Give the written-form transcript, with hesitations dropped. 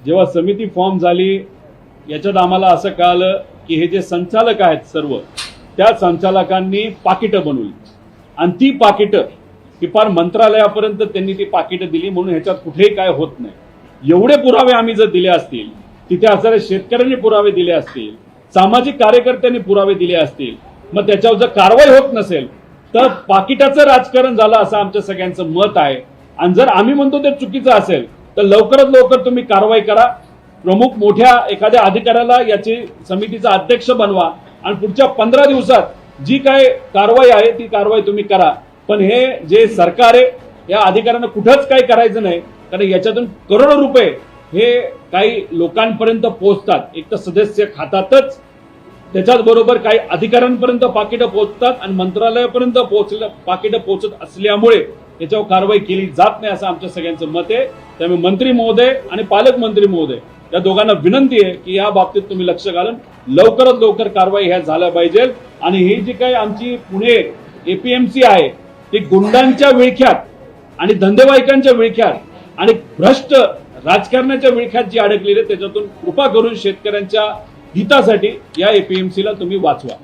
जेव्हा समिती फॉर्म झाली याच्यात आम्हाला असं कळालं की हे जे संचालक आहेत सर्व त्या संचालकांनी पाकिटं बनवली आणि ती पाकिटं ही फार मंत्रालयापर्यंत त्यांनी ती पाकिटं दिली म्हणून ह्याच्यात कुठेही काय होत नाही। एवढे पुरावे आम्ही जर दिले असतील, तिथे असणाऱ्या शेतकऱ्यांनी पुरावे दिले असतील, सामाजिक कार्यकर्त्यांनी पुरावे दिले असतील, मग त्याच्यावर जर कारवाई होत नसेल तर पाकिटाचं राजकारण झालं असं आमच्या सगळ्यांचं मत आहे। आणि जर आम्ही म्हणतो ते चुकीचं असेल तर लवकरात लवकर तुम्ही कारवाई करा, प्रमुख मोठ्या एखाद्या अधिकाऱ्याला याची समितीचा अध्यक्ष बनवा आणि पुढच्या 15 दिवसात जी काय कारवाई आहे ती कारवाई तुम्ही करा। पण हे जे सरकार आहे या अधिकाऱ्यांना कुठंच काही करायचं नाही, कारण याच्यातून करोडो रुपये हे काही लोकांपर्यंत पोहोचतात, एक तर सदस्य खात्यातच, त्याच्याच बरोबर काही अधिकाऱ्यांपर्यंत पाकिटं पोहोचतात आणि मंत्रालयापर्यंत पाकिटं पोहोचत असल्यामुळे याच्यावर कारवाई केली जात नाही असं आमच्या सगळ्यांचं मत आहे। त्यामुळे मंत्री महोदय आणि पालकमंत्री महोदय या दोघांना विनंती आहे की या बाबतीत तुम्ही लक्ष घालून लवकरात लवकर कारवाई ह्या झाल्या पाहिजे। आणि ही जी काही आमची पुणे एपीएमसी आहे ती गुंडांच्या विळख्यात आणि धंदेवाईकांच्या विळख्यात आणि भ्रष्ट राजकारणाच्या विळख्यात जी अडकलेली आहे त्याच्यातून कृपा करून शेतकऱ्यांच्या हितासाठी या एपीएमसीला तुम्ही वाचवा।